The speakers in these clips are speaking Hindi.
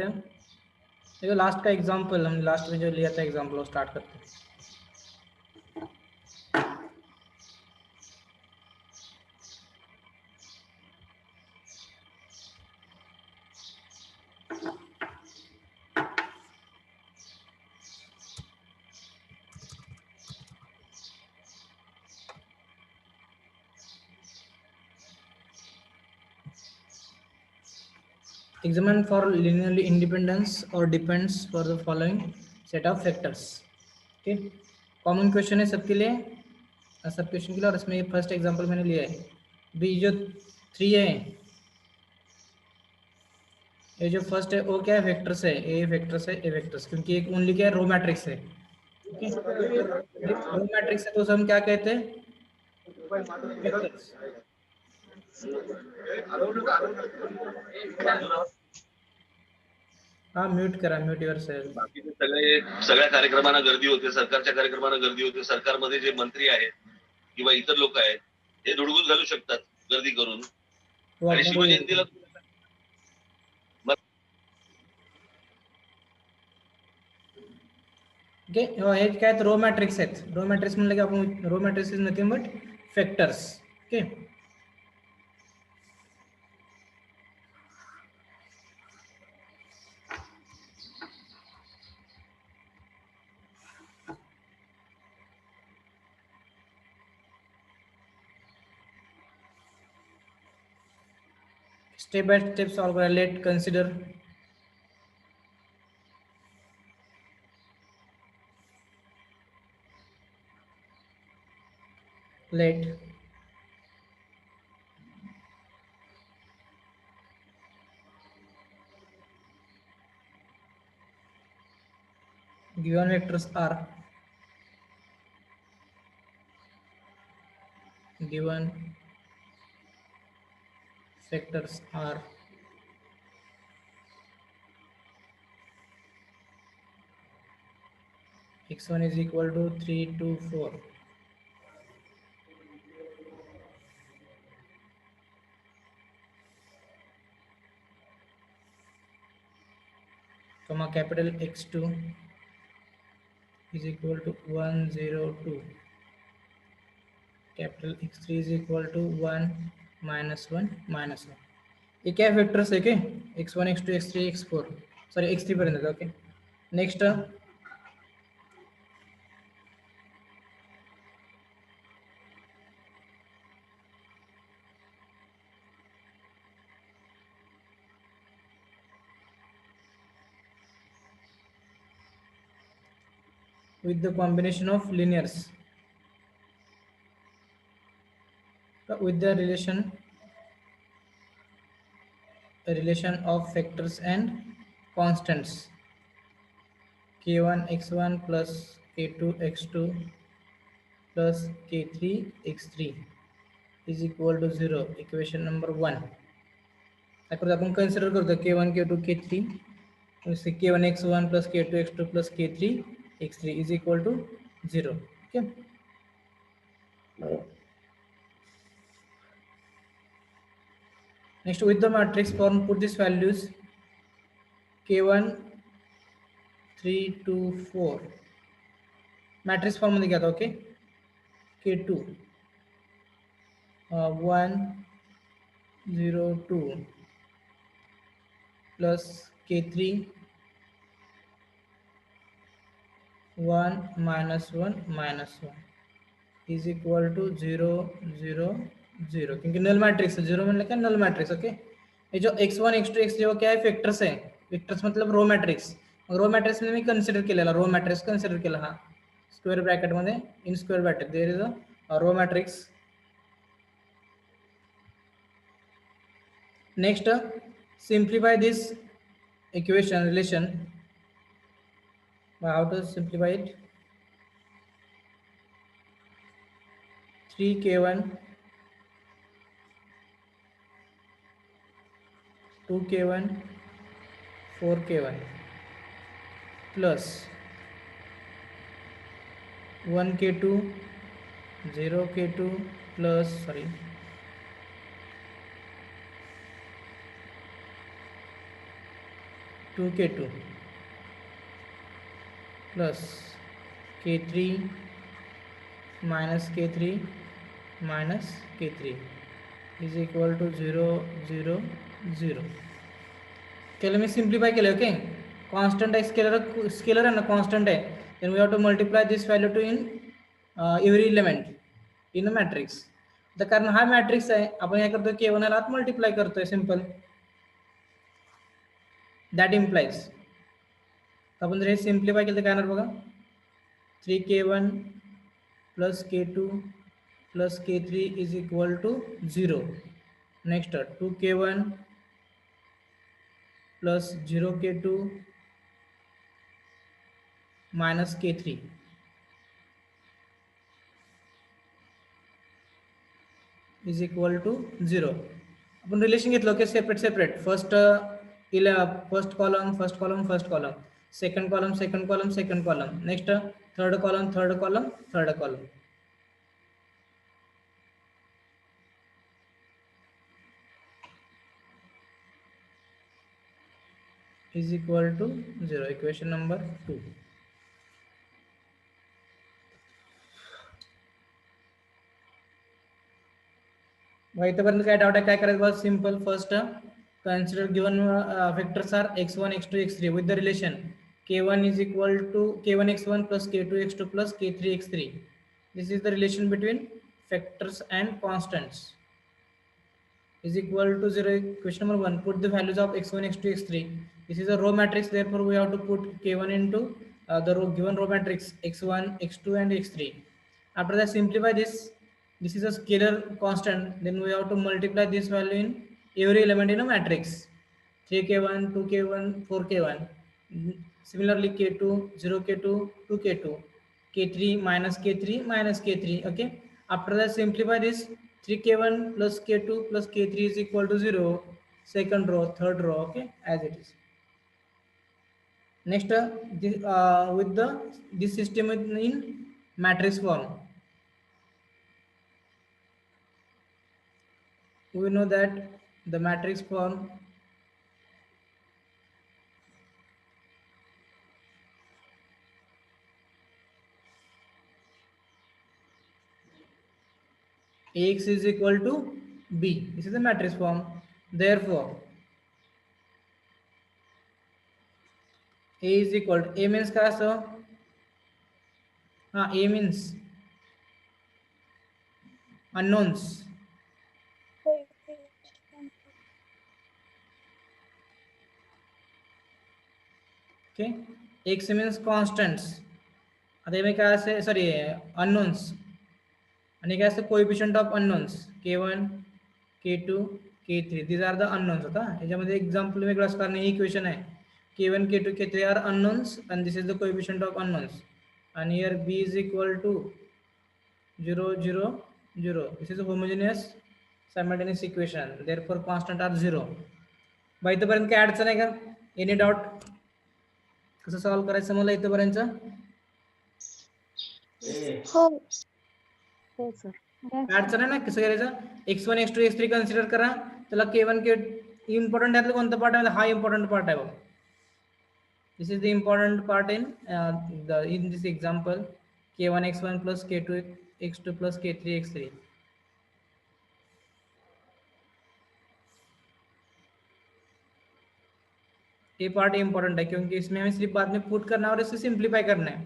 हैं। देखो लास्ट का एग्जांपल, हमने लास्ट में जो लिया था एग्जांपल, वो स्टार्ट करते हैं। Examine for linearly independence or depends for the following set of factors. Okay, common question है सबके लिए, सब क्वेश्चन के लिए, और इसमें ये फर्स्ट एग्जांपल मैंने लिया है। बी जो 3 है, ये जो फर्स्ट है वो क्या है, वेक्टर्स है, ए वेक्टर्स है, ए वेक्टर्स, क्योंकि एक ओनली क्या है, रो मैट्रिक्स है। ओके, रो मैट्रिक्स है तो उसे हम क्या कहते हैं, वेक्टर्स। हाँ म्यूट करा, म्यूट युअर सेल्फ। बाकीचे सगळ्या कार्यक्रमांना गर्दी होते, सरकारच्या कार्यक्रमांना गर्दी होते, सरकारमध्ये जे मंत्री आहेत किंवा इतर लोक आहेत हे धुडगूस घालू शकतात गर्दी करून, आणि शिवजयंतीला ओके, हे काय आहेत, रो मॅट्रिक्स आहेत. रो मॅट्रिक्स म्हणलं की आपण, row matrix is nothing but factors. Okay, step by step solve करा. Let consider, let given vectors are, given vectors are x1 is equal to 3 2 4, comma capital X2 is equal to 1 0 2, capital X3 is equal to 1 minus 1 minus 1. ये क्या वेक्टर्स है, के x1 x2 x3 x4, sorry x3 पर्यंत. Okay, next with the combination of linears, with the relation of factors and constants, k1 x1 plus k2 x2 plus k3 x3 is equal to 0. Equation number 1 आपण कन्सिडर करतो k1 k2 k3, k1 x1 plus k2 x2 plus k3 x3 is equal to 0. Okay, next with the matrix form put these values k1 3 2 4, matrix form मध्ये घ्या. Okay, k2 1 0 2 plus k3 1 minus 1 minus 1 is equal to 0 0 0, क्योंकि नल मैट्रिक्स है. 0 मतलब क्या, नल मैट्रिक्स. ओके, ये जो x1 x2 x3 वो क्या है, वेक्टर्स है. वेक्टर्स मतलब रो मॅट्रिक्स. रो मॅट्रिक्स मध्ये मी कन्सिडर केलेला, रो मॅट्रिक्स कन्सिडर केला. हा स्क्वेअर ब्रॅकेट मध्ये, in square bracket there is a row matrix. Next simplify this equation relation. How to simplify it? 3k1 2k1 4k1 plus 1k2 0k2 plus, sorry, 2k2 plus k3 minus k3 minus k3 is equal to 0 0 0. केलं मी सिम्प्लिफाय केलं. ओके, कॉन्स्टंट आहे, स्केलर आहे ना, कॉन्स्टंट आहे. Then we have to multiply this value to in every element in a matrix. तर कारण हा मॅट्रिक्स आहे, आपण काय करतो, k1 ला आत मल्टिप्लाय करतोय, सिम्पल. That implies. आपण जर हे सिम्प्लिफाय केलं तर काय होणार बघा, 3k1 plus k2 plus k3 is equal to 0. Next 2k1 plus 0k2 minus k3 is equal to 0. आपण रिलेशन घेतलं, okay, separate. First column, first column, second column, next third column. Is equal to 0. Equation number 2. इथपर्यंत काय डाऊट आहे, काय करायचं बघा, simple. First consider given vectors are x1 x2 x3 with the relation k1 is equal to k1 x1 plus k2 x2 plus k3 x3. This is the relation between vectors and constants. Is equal to 0. Question number 1, put the values of x1 x2 x3. This is a row matrix, therefore we have to put k1 into the given row matrix x1 x2 and x3. After that, simplify this. This is a scalar constant, then we have to multiply this value in every element in a matrix. 3k1 2k1 4k1. Similarly k2 0k2 2k2 k3 minus k3. Okay, after that simplify this. 3k1 plus k2 plus k3 is equal to 0. Second row, third row. Okay, as it is. Next with this system in matrix form, we know that the matrix form Ax is equal to b. This is the matrix form. Therefore A is equal to, A means काय असं, A means unknowns. Okay, x means constants. आता हे काय असे, सॉरी, unknowns. आणि काय असतं, coefficient of unknowns, k1 k2 k3. these are the unknowns. होता याच्यामध्ये एक्झाम्पल वेगळं असं, कारण ही इक्वेशन आहे, k1 k2 k3 are unknowns and this is the coefficient of unknowns, and here b is equal to 0 0 0. this is a homogeneous simultaneous equation, therefore constant are 0. By इथपर्यंत काय अडचण आहे का, एनी डाऊट, कसं सॉल्व करायचं मला इथपर्यंत? हो सर. अडचण आहे ना, कसं करायचं, x1 x2 x3 कन्सिडर करा, त्याला k1 k इम्पॉर्टंट त्यातलं कोणतं पार्ट आहे, हा इम्पॉर्टंट पार्ट आहे बघ. This is the important part in this example, k1 x1 plus k2 x2 plus k3 x3. ये पार्ट इंपॉर्टेंट है क्योंकि इसमें हमें सिर्फ बाद में पुट करना है और इसे सिंप्लीफाई करना है.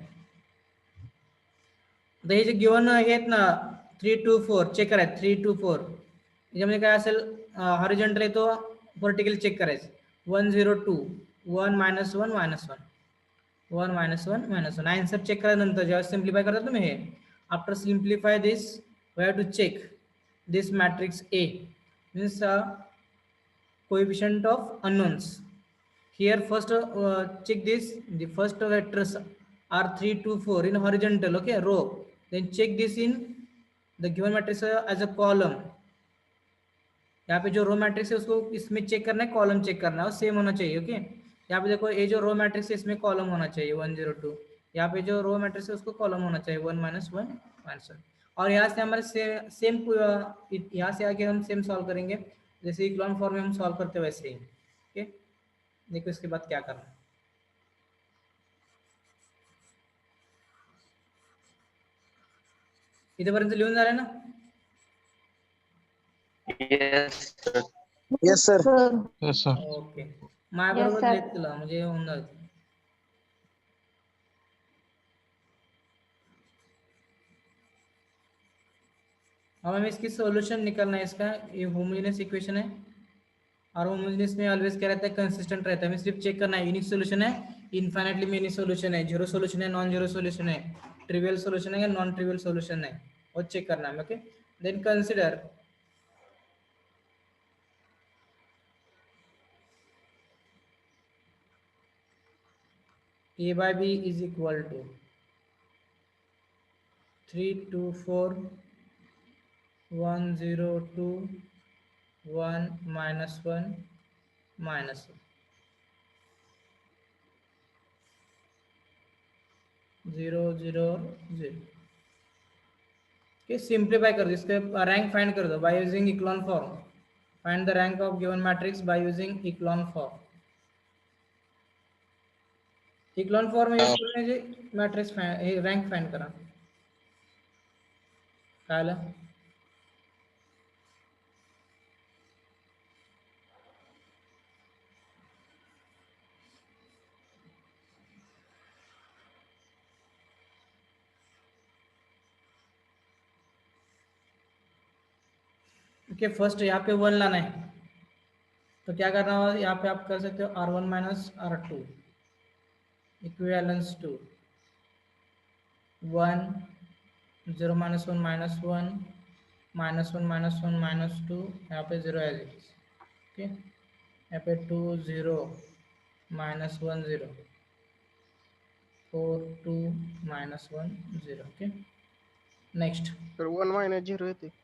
तर हे जे गिवन आहेत ना 3 2 4 चेक करायचं, 3 2 4 याच्यामध्ये काय असेल, हॉरिझॉन्टल आहे तो व्हर्टिकल चेक करायचं, 1 0 2 1 -1 -1 1 -1 -1. आन्सर चेक केल्यानंतर जेव्हा सिंप्लिफाय करता तुम्ही हे, after simplify this we have to check this matrix A means coefficient of unknowns. Here first check this, the first vectors are 3 2 4 in horizontal, okay, row. Then check this in the given matrix as a column. यहाँ पे जो रो मैट्रिक्स है उसको इसमें चेक करना है, कॉलम चेक करना है, और सेम होना चाहिए. ओके, यहाँ पे देखो ये जो रो मैट्रिक्स है इसमें कॉलम होना चाहिए 1 0 2. यहाँ पे जो रो मैट्रिक्स है उसको कॉलम होना चाहिए 1 -1 -1. और यहाँ से हमारे सेम यहाँ से आके हम सेम सॉल्व करेंगे, जैसे इक्लोन फॉर्म में हम सॉल्व करते हैं वैसे ही. ओके, देखो इसके बाद क्या करना है। इथेपर्यंत लिहून झालंय ना? Yes sir. ओके, माझ्याबरोबर लिहित तुला म्हणजे होऊन जातं. अब हमें इसकी सॉल्यूशन निकालना है इसका. ये होमोजेनियस इक्वेशन है और होमोजेनियस में ऑलवेज क्या रहता है, कंसिस्टेंट रहता है. हमें सिर्फ चेक करना है यूनिक सॉल्यूशन है, इनफाइनाइटली मेनी सॉल्यूशन है, जीरो सॉल्यूशन है, नॉन जीरो सॉल्यूशन है, ट्रिवियल सॉल्यूशन है या नॉन ट्रिवियल सॉल्यूशन है, और चेक करना है. Okay, then consider a by b is equal to 3 2 4 1 0 2 1 minus 1 minus 1 0 0 0. Okay, simplify कर दो, इसके रैंक फाइंड कर दो by using echelon form. Find the rank of given matrix by using echelon form. Echelon form use करने जे मैट्रिक्स रैंक फाइंड करा कळलं. ओके, फर्स्ट यहाँ पे 1 लाना है, तो क्या करना होगा, यहाँ पे आप कर सकते हो R1 minus R2 equivalence to 1 0 minus 1 minus 1 minus 1 minus 1 minus 2, यहाँ पे 0 एज इट इज. ओके, यहाँ पे 2 0 माइनस 1 0 4 2 माइनस 1 0. Okay, next. तर 1 मायनस 0 येते.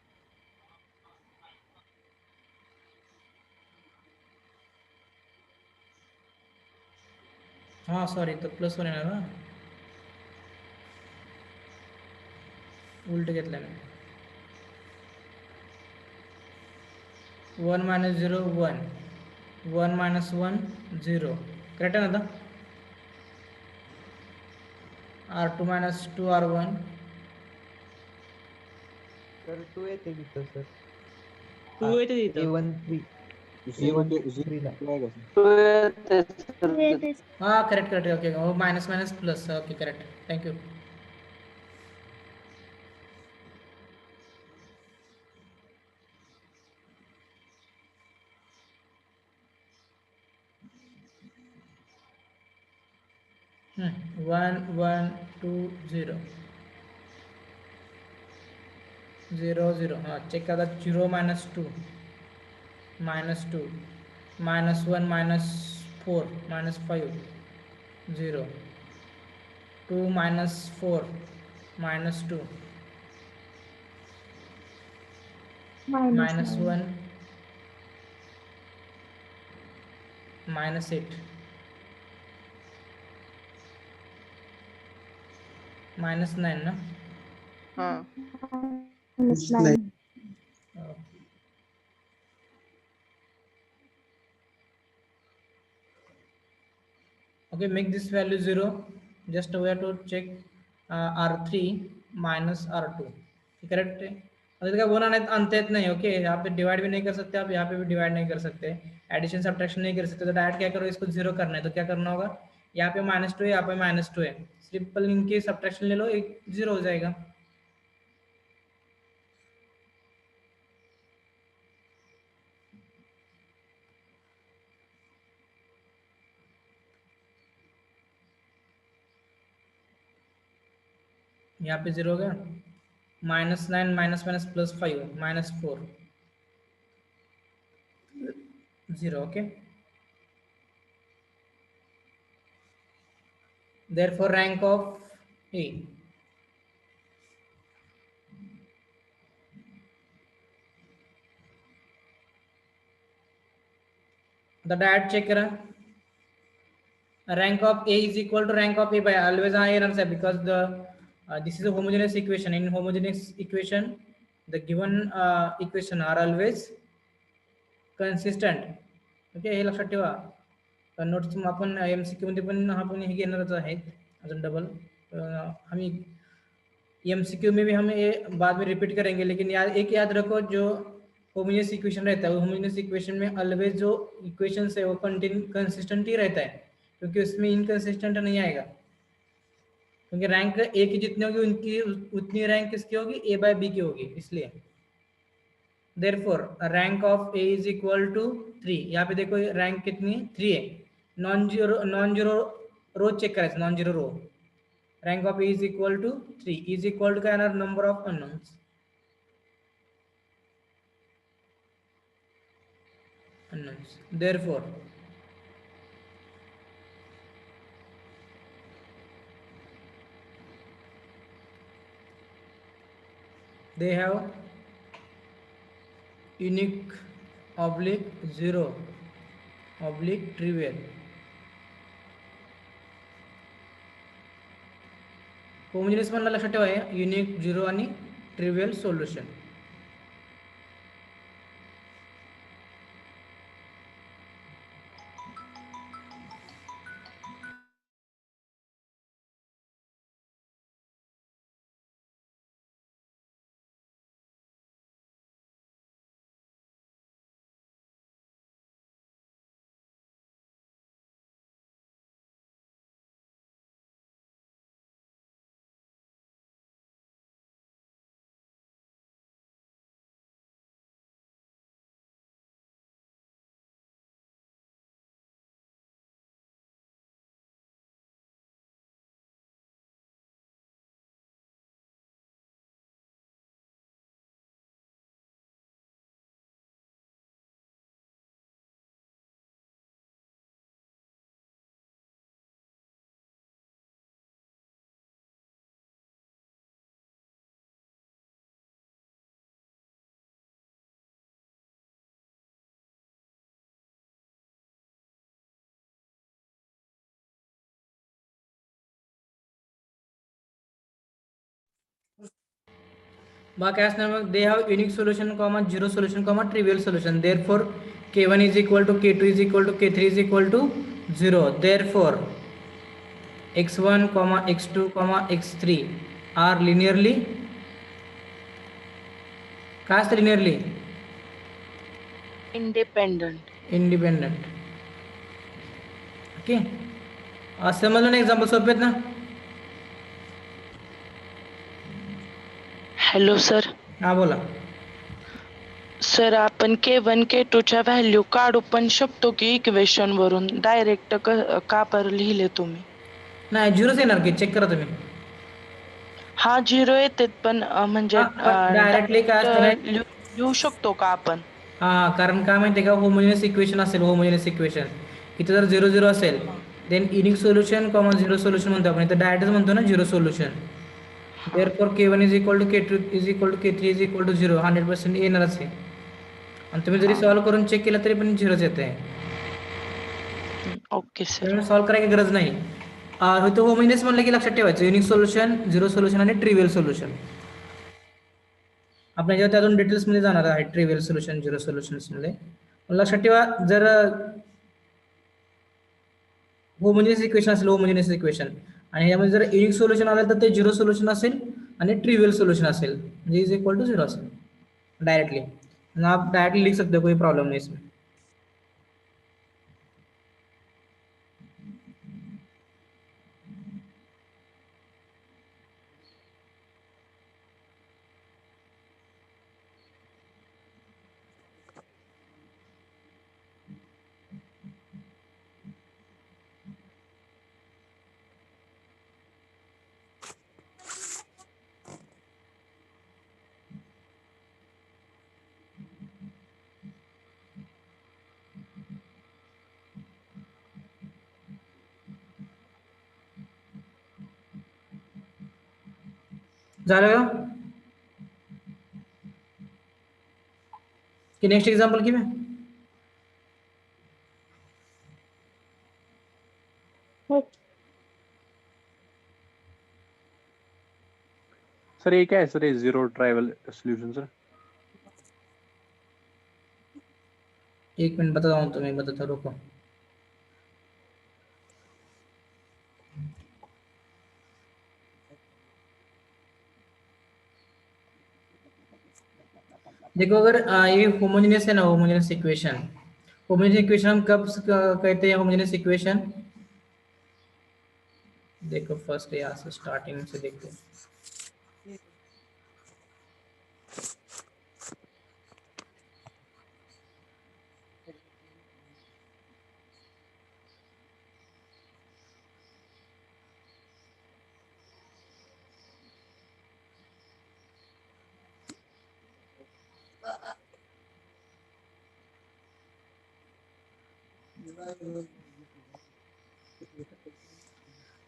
हाँ सॉरी, तो प्लस 1 येणार ना, उलट घेतलं मी. 1 माइनस 0 1 1 माइनस 1 0, करेक्ट आहे ना. आता R2 माइनस 2 R1 तर 2 येते तिथं सर. 2 येते तिथं. A1 3 A1 3 ला. हाँ करेक्ट करेक्ट. ओके, वो minus minus plus. Okay correct, thank you. One one two 0 0 0. हाँ चेक करा. 0 minus 2 minus 2 minus 1 minus 4 minus 5 0 2 minus 4 minus 2 minus 1 minus 8 minus 9 ना. हा. Okay, make this value 0. Just we have to check R3 minus R2. Correct है. अब इसका बोना नहीं अंत नहीं. ओके, यहाँ पे डिवाइड भी नहीं कर सकते आप, यहाँ पे भी डिवाइड नहीं कर सकते, एडिशन सब्ट्रैक्शन नहीं कर सकते. तो डायरेक्ट क्या करो, इसको 0 करना है तो क्या करना होगा, यहाँ पे -2 है, यहाँ पे -2 है, सिंपल इनकी सब्ट्रैक्शन ले लो, एक 0 हो जाएगा. यहाँ पे 0 हो गया. -9 minus minus plus 5 -4 0. Okay, therefore rank of A. The dad check करा. Rank of A is equal to rank of A by always higher answer, because the this is a homogeneous equation. In homogeneous equation, the given equation are always consistent. Okay, हे लक्षात ठेवा. नोट्स आपण MCQ मध्ये पण आपण हे घेणारच आहेत अजून डबल। हमें MCQ में भी हम ये बाद में रिपीट करेंगे, लेकिन एक याद रखो, जो होमोजेनियस इक्वेशन रहता है, होमोजेनियस इक्वेशन में ऑलवेज जो इक्वेशन है वो कंसिस्टेंट ही रहता है, क्योंकि उसमें इनकंसिस्टेंट नहीं आएगा, क्योंकि रैंक ए की जितनी होगी उनकी उतनी रैंक किसकी होगी, A by B की होगी, इसलिए therefore rank of A is equal to 3। यहाँ पे देखो रैंक कितनी है, 3 है। नॉन जीरो रो चेक करायचं, non zero row. Rank of A is equal to 3 is equal to काय येणार, number of unknowns. Therefore they have unique oblique zero oblique trivial। Homogeneous म्हणलं लक्षात ठेवा, युनिक, झिरो आणि ट्रिवियल सोल्युशन। बघा काय असणार मग, they have unique solution comma zero solution comma trivial solution. Therefore K1 is equal to K2 is equal to K3 is equal to 0। Therefore x1 x2 x3 are linearly, काय असतं लिनियरली, इंडिपेंडंट। ओके, समजलं ना, एक्झाम्पल सोपे आहेत ना। Hello sir. हा बोला। सर आपण K1 K2 च्या व्हॅल्यू काढू पण शकतो की इक्वेशन वरून, डायरेक्ट का पर लिहिले तुम्ही? नाही, झिरोच येणार की, चेक करा तुम्ही। हा झिरो येतात पण म्हणजे डायरेक्टली काय असतं ना, लिहू शकतो का आपण? हा, कारण काय माहिती आहे का, होमोजेनियस इक्वेशन असेल, होमोजेनियस इक्वेशन इथे जर 0 0 असेल, then unique solution comma zero solution म्हणतो आपण, इथं डायरेक्टच म्हणतो ना zero solution. Therefore K1 is equal to K2 is equal to K3 is equal to 0 100% येणारच आहे। आणि तुम्ही जरी सॉल्व्ह करून चेक केलं तरी पण झिरोच येत आहे। Okay sir. तुम्ही सॉल्व्ह करायची गरज नाही। इथं होमोजेनियस म्हणलं की लक्षात ठेवायचं, युनिक सोल्युशन, झिरो सोल्युशन आणि ट्रिवियल सोल्युशन। आपण याच्यावर त्यातून डिटेल्समध्ये जाणार आहे, ट्रिवियल सोल्युशन, झिरो सोल्युशन्समध्ये। लक्षात ठेवा, जर होमोजेनियस इक्वेशन असेल, होमोजेनियस इक्वेशन, आणि यामध्ये जर युनिक सोल्युशन आलं तर ते झिरो सोल्युशन असेल आणि ट्रिवियल सोल्युशन असेल, म्हणजे इज इक्वल टू 0 असेल डायरेक्टली। आप डायरेक्टली लिख सकते हो, कोई प्रॉब्लम नहीं इसमें। झालं का कि नेक्स्ट एग्जांपल की मैं? सर ये क्या है सर, ये जीरो ट्राइवल सॉल्यूशन सर? एक मिनट बताता हूँ, तुम्हें बताता, रुको। देखो अगर ये होमोजेनियस है ना, होमोजेनियस इक्वेशन, होमोजेनियस इक्वेशन हम कब कहते हैं होमोजेनियस इक्वेशन? देखो फर्स्ट यहाँ से स्टार्टिंग से देखो,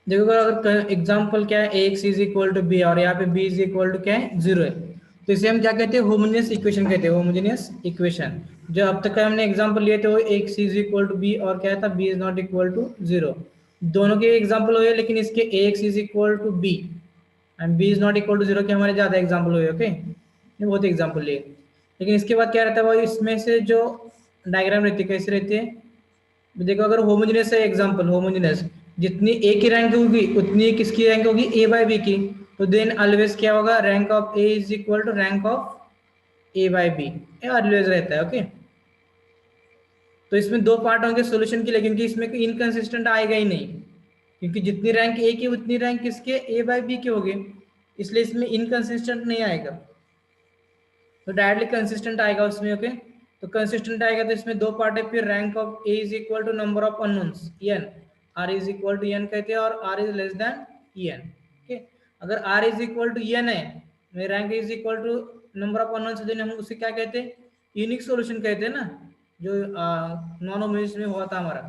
देखो अगर एग्जाम्पल क्या है, X is equal to B और यहाँ पे बी इज इक्वल टू क्या है, 0 है, तो इसे हम क्या कहते हैं, होमोजेनियस इक्वेशन कहते हैं, होमोजेनियस इक्वेशन। जो अब तक का हमने एग्जाम्पल लिए थे वो X is equal to B और क्या था, B is not equal to 0, दोनों के एग्जाम्पल हुए, लेकिन इसके X is equal to B and B is not equal to 0 के हमारे ज्यादा एग्जाम्पल हुए। ओके, ये बहुत एग्जाम्पल लिए, लेकिन इसके बाद क्या रहता है, वो इसमें से जो डायग्राम रहती है कैसे रहती है, देखो अगर होमोजेनियस है, एग्जांपल होमोजेनियस, जितनी ए की रैंक होगी उतनी किसकी रैंक होगी, ए बाय बी की, तो देन ऑलवेज क्या होगा, rank of A is equal to rank of A by B, ये ऑलवेज रहता है। ओके, तो इसमें दो पार्ट होंगे सोल्यूशन के लिए, क्योंकि इसमें इनकंसिस्टेंट आएगा ही नहीं, क्योंकि जितनी रैंक ए की उतनी रैंक किसके, ए बाय बी के होगे, इसलिए इसमें इनकंसिस्टेंट नहीं आएगा, तो डायरेक्टली कंसिस्टेंट आएगा उसमें। ओके, तो कंसिस्टेंट आएगा तो इसमें दो पार्ट है, फिर rank of A is equal to number of unknowns N, R is equal to N कहते हैं, और R is less than N. Okay, अगर R is equal to N है, rank is equal to number of unknowns, then हम उसे क्या कहते हैं, यूनिक सॉल्यूशन कहते हैं ना, जो नॉन होमोजेनियस में हुआ था हमारा,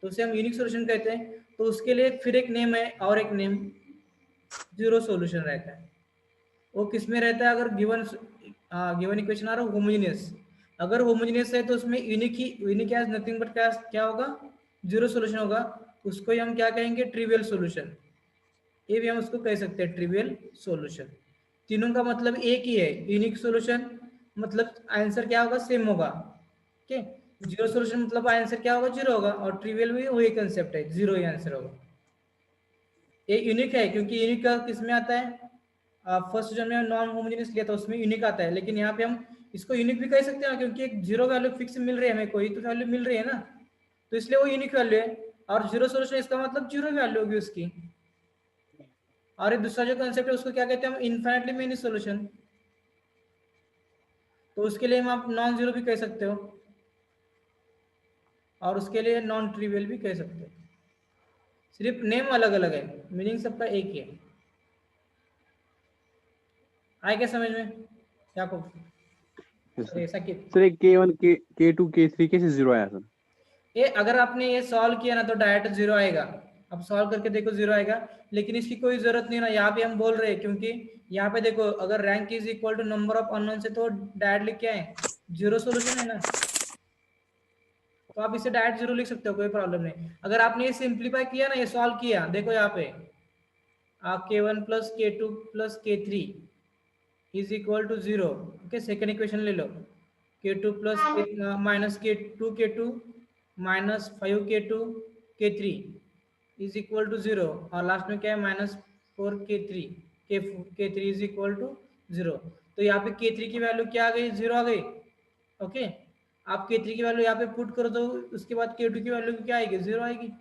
तो उसे हम यूनिक सॉल्यूशन कहते हैं। तो उसके लिए फिर एक नेम है, और एक नेम जीरो सॉल्यूशन रहता है। वो किस में रहता है, अगर गिवन इक्वेशन आ रहा है होमोजेनियस, अगर होमोजेनियस है तो उसमें यूनिक एज नथिंग बट क्या होगा, जीरो सॉल्यूशन होगा, उसको ही हम क्या कहेंगे, ट्रिवियल सॉल्यूशन, ये भी हम उसको कह सकते हैं ट्रिवियल सॉल्यूशन। तीनों का मतलब एक ही है, यूनिक सॉल्यूशन मतलब आंसर क्या होगा, सेम होगा। ओके, जीरो सॉल्यूशन मतलब आंसर क्या होगा, जीरो होगा, और ट्रिवियल भी वही कंसेप्ट है, जीरो ही आंसर होगा। ये यूनिक है क्योंकि यूनिक का किस में आता है, फर्स्ट जो हमने नॉन होमोजेनियस लिया था उसमें यूनिक आता है, लेकिन यहाँ पे हम इसको यूनिक भी कह सकते हैं क्योंकि एक जीरो वैल्यू फिक्स मिल रही है हमें, कोई तो वैल्यू मिल रही है ना, तो इसलिए वो यूनिक वैल्यू है, और जीरो सोल्यूशन इसका मतलब जीरो वैल्यू होगी उसकी। और एक दूसरा जो कंसेप्ट है उसको क्या कहते हैं हम, इनफाइनाइटली मेनी सोल्यूशन, तो उसके लिए हम आप नॉन जीरो भी कह सकते हो, और उसके लिए नॉन ट्रिवियल भी कह सकते हो, सिर्फ नेम अलग अलग है, मीनिंग सबका एक ही है। आए क्या समझ में क्या को, ऐसा कि सर एक K1 K2 K3 कैसे 0 आया सर? ये अगर आपने ये सॉल्व किया ना तो डायरेक्ट जीरो आएगा, अब सॉल्व करके देखो जीरो आएगा, लेकिन इसकी कोई जरूरत नहीं ना, यहाँ पे हम बोल रहे हैं, क्योंकि यहाँ पे देखो अगर rank is equal to number of unknown से तो डायरेक्टली क्या है, जीरो सॉल्यूशन है ना, तो आप इसे डायरेक्ट जीरो लिख सकते हो, कोई प्रॉब्लम नहीं। अगर आपने ये सिंप्लीफाई किया ना, ये सॉल्व किया, देखो यहाँ पे K1 plus K2 plus K3 is equal to 0। Okay, second equation ले लो, K2 plus minus K2 minus 5K2 K3 is equal to 0, और लास्ट में क्या है, minus 4K3 K3 is equal to 0। तो यहाँ पे K3 की वैल्यू क्या आ गई, 0 आ गई। ओके, आप K3 की वैल्यू यहाँ पे पुट कर दो, उसके बाद K2 की वैल्यू क्या आएगी, 0 आएगी।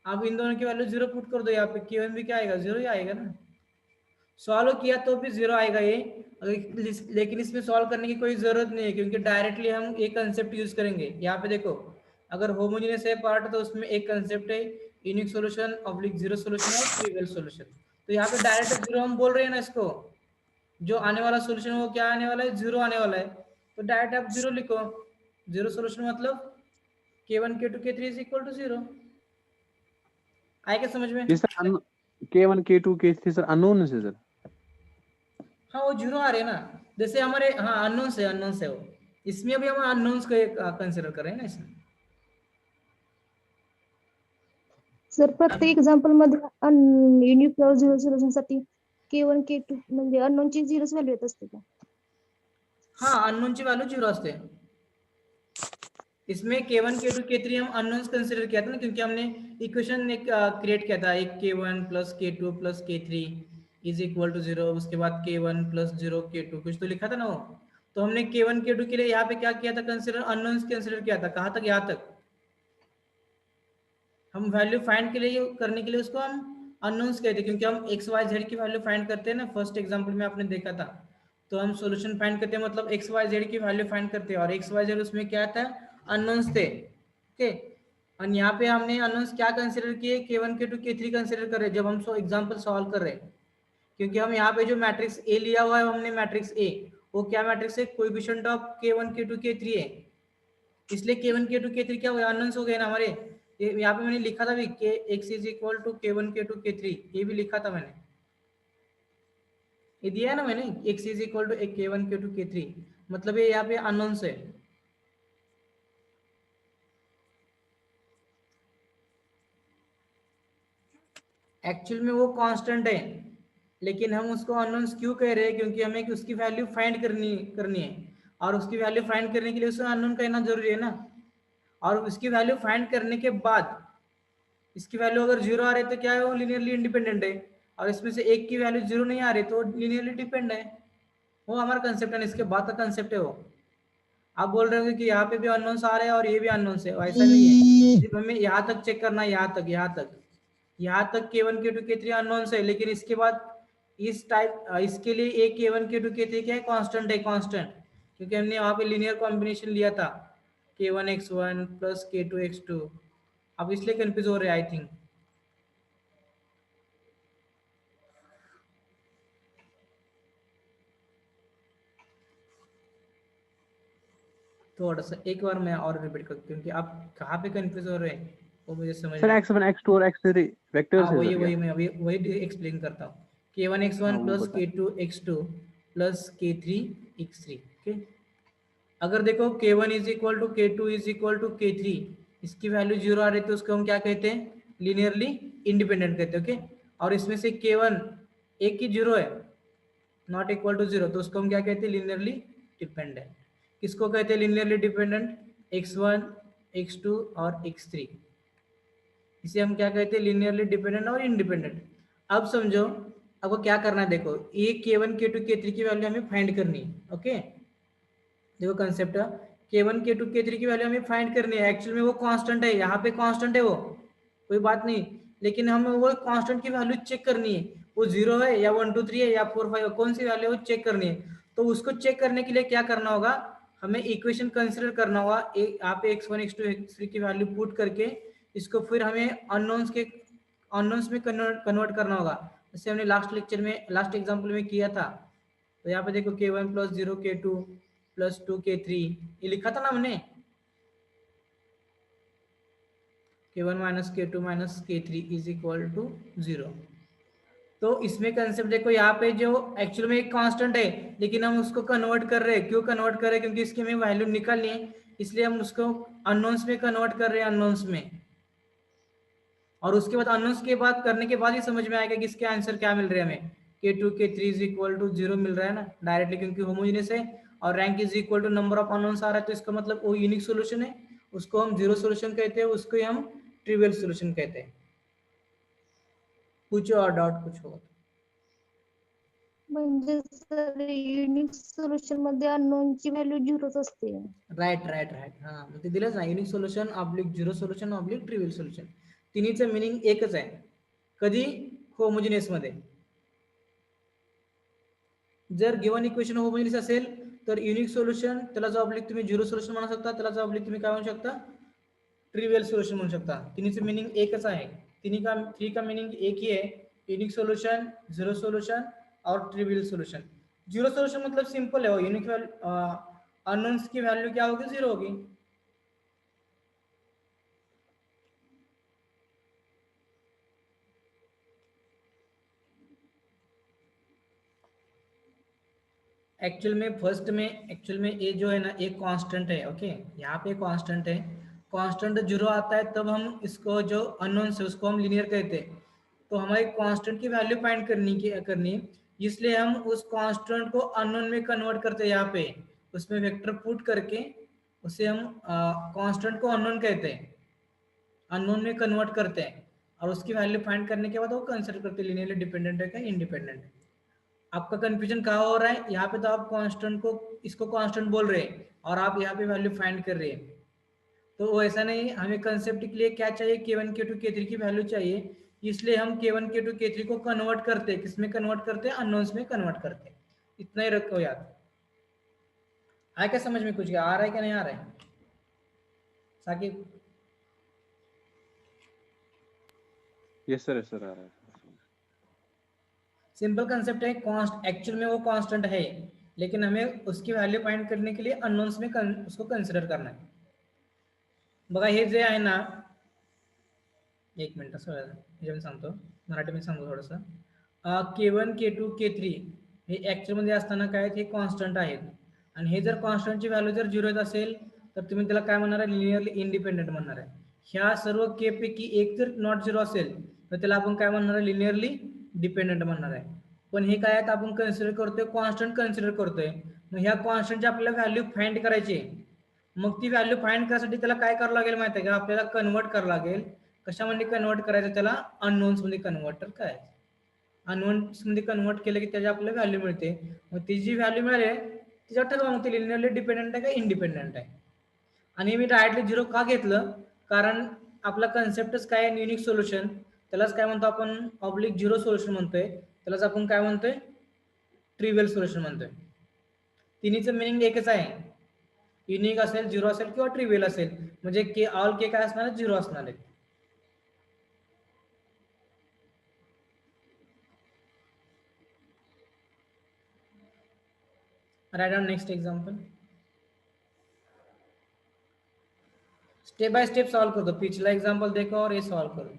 आप इन दोनों की वैल्यू 0 पुट कर दो, यहाँ पे K1 भी क्या आएगा, 0 ही आएगा ना। सॉल्व किया तो भी 0 आएगा ये, लेकिन इसमें सॉल्व करने की कोई जरूरत नहीं है, क्योंकि डायरेक्टली हम एक कंसेप्ट यूज करेंगे। यहाँ पे देखो अगर होमोजेनियस है पार्ट तो उसमें एक कंसेप्ट है unique solution oblique zero solution और ट्रिवियल सॉल्यूशन, तो यहाँ पे डायरेक्ट जीरो हम बोल रहे हैं ना, इसको जो आने वाला सॉल्यूशन वो क्या आने वाला है, जीरो आने वाला है, तो डायरेक्ट आप जीरो लिखो, जीरो सॉल्यूशन मतलब K1 K2 K3 is equal to 0। आए क्या समझ में? जी sir K1 K2 K3 sir unknown है सर? हाँ वो जीरो आ रहे हैं ना, जैसे हमारे हाँ अननोन से वो, इसमें अभी हम अननोन्स को कंसीडर कर रहे हैं ना इसमें। सर प्रत्येक एक्झाम्पल मध्ये युनिक झिरो सोल्युशन साठी K1 K2 म्हणजे अननोन ची झिरोच व्हॅल्यू येत असते का? हाँ अननोन ची वैल्यू जीरो आते हैं, इसमें K1 K2 K3 हम अननोन्स कंसीडर किया था ना, क्योंकि हमने इक्वेशन एक क्रिएट किया था, एक K1 plus K2 plus K3 is equal to 0, उसके बाद K1 प्लस 0 K2 कुछ तो लिखा था ना वो, तो हमने K1 K2 के लिए यहाँ पे क्या किया था, कंसिडर अननोन्स कंसिडर किया था, कहाँ तक, यहाँ तक। हम वैल्यू फाइंड के लिए करने के लिए उसको हम अननोन्स कहते हैं, क्योंकि हम एक्स वाई जेड की वैल्यू फाइंड करते हैं ना, फर्स्ट एग्जांपल में आपने देखा था। तो हम सॉल्यूशन फाइंड करते हैं, मतलब एक्स वाई जेड की वैल्यू फाइंड करते हैं, और एक्स वाई जेड उसमें क्या था, अननोन्स थे। ओके, और यहाँ पे हमने अननोन्स क्या कंसिडर किए, K1 K2 K3 कंसिडर कर रहे हैं जब हम एग्जाम्पल सॉल्व कर रहे हैं, क्योंकि हम यहाँ पे जो मैट्रिक्स ए लिया हुआ है हमने मैट्रिक्स ए, वो क्या मैट्रिक्स है, coefficient of K1 K2 K3 है, इसलिए K1 K2 K3 क्या हो गया, अननोन्स हो गए ना हमारे। यहाँ पे मैंने लिखा था भी के x is equal to K1 K2 K3, ये भी लिखा था मैंने, ये दिया है ना मैंने, x is equal to K1 K2 K3, मतलब ये यहाँ पे अननोन्स है। एक्चुअल में वो कांस्टेंट है, लेकिन हम उसको अननोन्स क्यों कह रहे हैं, क्योंकि हमें उसकी वैल्यू फाइंड करनी है, और उसकी वैल्यू फाइंड करने के लिए उसको अननोन कहना जरूरी है ना। और उसकी वैल्यू फाइंड करने के बाद इसकी वैल्यू अगर जीरो आ रही है तो क्या है, वो लीनियरली इंडिपेंडेंट है, और इसमें से एक की वैल्यू जीरो नहीं आ रही तो लीनियरली डिपेंड है। वो हमारा कंसेप्ट है, इसके बाद का कंसेप्ट है वो। आप बोल रहे हो कि यहाँ पे भी अननोन्स आ रहे हैं और ये भी अननोन्स है, ऐसा नहीं है, सिर्फ हमें यहाँ तक चेक करना है, यहाँ तक K1 K2 K3 अननोन्स है, लेकिन इसके बाद इस टाइप इसके लिए एक K1 K2 K3 क्या है, कांस्टेंट है, कांस्टेंट, क्योंकि हमने वहाँ पे लीनियर कॉम्बिनेशन लिया था K1 X1 plus K2 X2। अब इसलिए कंफ्यूज हो रहे हैं आई थिंक। थोड़ा सा एक बार मैं और रिपीट कर, क्योंकि आप कहाँ पे कंफ्यूज हो रहे हैं वो मुझे समझ सर नहीं। x1 x2 और x3 वेक्टर्स हाँ है वही सर वही क्या? मैं अभी वही एक्सप्लेन करता हूँ। K1 हाँ X1 वो प्लस बताएं। K2 X2 plus K3 X3। Okay, अगर देखो K1 is equal to K2 is equal to K3, इसकी वैल्यू जीरो आ रही है तो उसको हम क्या कहते हैं, लीनियरली इंडिपेंडेंट कहते हैं। ओके, और इसमें से K1 एक की जीरो है, नॉट इक्वल टू जीरो, तो उसको हम क्या कहते हैं, लीनियरली डिपेंडेंट। किसको कहते हैं लीनियरली डिपेंडेंट, X1 X2 और X3, इसे हम क्या कहते हैं, लीनियरली डिपेंडेंट और इंडिपेंडेंट। अब समझो, आपको क्या करना है, देखो ये K1 K2 K3 की वैल्यू हमें फाइंड करनी है। ओके, देखो कंसेप्ट, K1 K2 K3 की वैल्यू हमें फाइंड करनी है, एक्चुअल में वो कांस्टेंट है, यहाँ पे कांस्टेंट है वो, कोई बात नहीं, लेकिन हमें वो कांस्टेंट की वैल्यू चेक करनी है, वो 0 है या 1 2 3 है या 4 5, कौन सी वैल्यू है वो चेक करनी है। तो उसको चेक करने के लिए क्या करना होगा, हमें इक्वेशन कंसिडर करना होगा, यहाँ पे X1 X2 X3 की वैल्यू पुट करके इसको फिर हमें अननोन्स में कन्वर्ट करना होगा, जैसे हमने लास्ट लेक्चर में लास्ट एग्जाम्पल में किया था। तो यहाँ पे देखो K1 plus 0 K2 plus 2 K3, ये लिखा था ना हमने, K1 minus K2 minus K3 is equal to 0। तो इसमें कंसेप्ट देखो, यहाँ पे जो एक्चुअल में एक कांस्टेंट है, लेकिन हम उसको कन्वर्ट कर रहे हैं, क्यों कन्वर्ट कर रहे हैं, क्योंकि इसकी हमें वैल्यू निकालनी है, इसलिए हम उसको अननोन्स में कन्वर्ट कर रहे हैं, अननोन्स में। और उसके बाद अननोन्स के बाद करने के बाद ही समझ में आएगा कि इसके आंसर क्या मिल रहे हैं हमें, K2 K3 is equal to 0 मिल रहा है ना डायरेक्टली, क्योंकि होमोजेनियस है, और rank is equal to number of unknowns आ रहा है, तो इसका मतलब वो यूनिक सॉल्यूशन है, उसको हम जीरो सॉल्यूशन कहते हैं, उसको ही हम ट्रिवियल सॉल्यूशन कहते हैं। पूछो और डाउट कुछ हो। म्हणजे सर युनिक सोल्युशन मध्ये अननोनची व्हॅल्यू झिरोच असते. राईट राईट राईट, हां मग ते दिलंच ना, unique solution oblique zero solution oblique trivial solution, तिन्हीचं मिनिंग एकच आहे. कधी, होमोजिनियस मध्ये. जर गिवन इक्वेशन होमोजिनियस असेल तर युनिक सोल्युशन, त्याला जो ऑब्लिक तुम्ही झिरो सोल्युशन म्हणू शकता, त्याला जो ऑब्लिक तुम्ही काय म्हणू शकता, ट्रिवियल सोल्युशन म्हणू शकता. तिन्हीचं मिनिंग एकच आहे. थ्री का मीनिंग एक ही है, यूनिक सोल्यूशन, जीरो सोल्यूशन और ट्रिवियल सोल्यूशन. जीरो सोल्यूशन मतलब सिंपल है, वो यूनिक अननोन्स की वैल्यू क्या होगी, जीरो होगी. एक्चुअल में ये जो है ना, एक कांस्टेंट है. ओके, यहाँ पे कांस्टेंट है, कांस्टेंट जीरो आता है तब हम इसको जो अननोन है उसको हम लीनियर कहते हैं. तो हमारे कांस्टेंट की वैल्यू फाइंड करनी, इसलिए हम उस कांस्टेंट को अननोन में कन्वर्ट करते हैं. यहाँ पे उसमें वेक्टर पुट करके उसे हम कांस्टेंट को अननोन कहते हैं, अननोन में कन्वर्ट करते हैं, और उसकी वैल्यू फाइंड करने के बाद वो कंसिडर करते हैं लीनियरली डिपेंडेंट है क्या इंडिपेंडेंट. आपका कंफ्यूजन कहाँ हो रहा है, यहाँ पे तो आप कांस्टेंट को इसको कांस्टेंट बोल रहे हैं और आप यहाँ पे वैल्यू फाइंड कर रहे हैं, तो वो ऐसा नहीं, हमें कंसेप्ट के लिए क्या चाहिए, K1 K2 K3 की वैल्यू चाहिए, इसलिए हम K1 K2 K3 को कन्वर्ट करते हैं, किसमें कन्वर्ट करते हैं, अननोन्स में कन्वर्ट करते हैं। इतना ही रखो याद। आया क्या समझ में, कुछ आ रहा है क्या नहीं आ रहा है साकिब? यस सर, आ रहा है। सिंपल कंसेप्ट है, कॉन्स्ट एक्चुअल में वो कांस्टेंट है, लेकिन हमें उसकी वैल्यू फाइंड करने के लिए अननोन्स में उसको कंसिडर करना है। बघा हे जे आहे ना, एक मिनिट हे मी सांगतो, मराठीमध्ये सांगतो थोडंसं. K1 K2 K3 हे ऍक्च्युअल मध्ये असताना काय हे कॉन्स्टंट आहेत, आणि हे जर कॉन्स्टंटची व्हॅल्यू जर 0 असेल तर तुम्ही त्याला काय म्हणणार आहे, लिनियरली इंडिपेंडेंट म्हणणार आहे. ह्या सर्व के पैकी एक जर नॉट 0 असेल तर त्याला आपण काय म्हणणार आहे, लिनियरली डिपेंडेंट म्हणणार आहे. पण हे काय आहेत, आपण कन्सिडर करतोय, कॉन्स्टंट कन्सिडर करतोय. मग ह्या कॉन्स्टंटची आपल्याला व्हॅल्यू फाइंड करायची आहे. मग ती व्हॅल्यू फाइंड करण्यासाठी त्याला काय करावं लागेल माहिती आहे का, आपल्याला कन्वर्ट करावं लागेल. कशामध्ये कन्वर्ट करायचं, त्याला अननोन्स मध्ये कन्वर्टर करायचं. अननोन्स मध्ये कन्वर्ट केलं की त्याची आपल्याला व्हॅल्यू मिळते. मग ती जी व्हॅल्यू मिळाली त्याच्यावर ठरवा मग ते लिनियरली डिपेंडेंट आहे का इंडिपेंडेंट आहे. आणि मी डायरेक्टली 0 का घेतलं, कारण आपला कन्सेप्टच काय आहे, युनिक सोल्युशन, त्यालाच काय म्हणतो आपण, ऑब्लिक 0 सोल्युशन म्हणतोय, त्यालाच आपण काय म्हणतोय, ट्रिवियल सोल्युशन म्हणतोय. तिन्हीचं मिनिंग एकच आहे, युनिक असेल, 0 असेल किंवा ट्रिवियल असेल, म्हणजे के ऑल के काय असणार आहे, 0 असणार आहे. Write down next example. Step by step solve कर दो, पिछला एग्जांपल देखो और ये सॉल्व करो.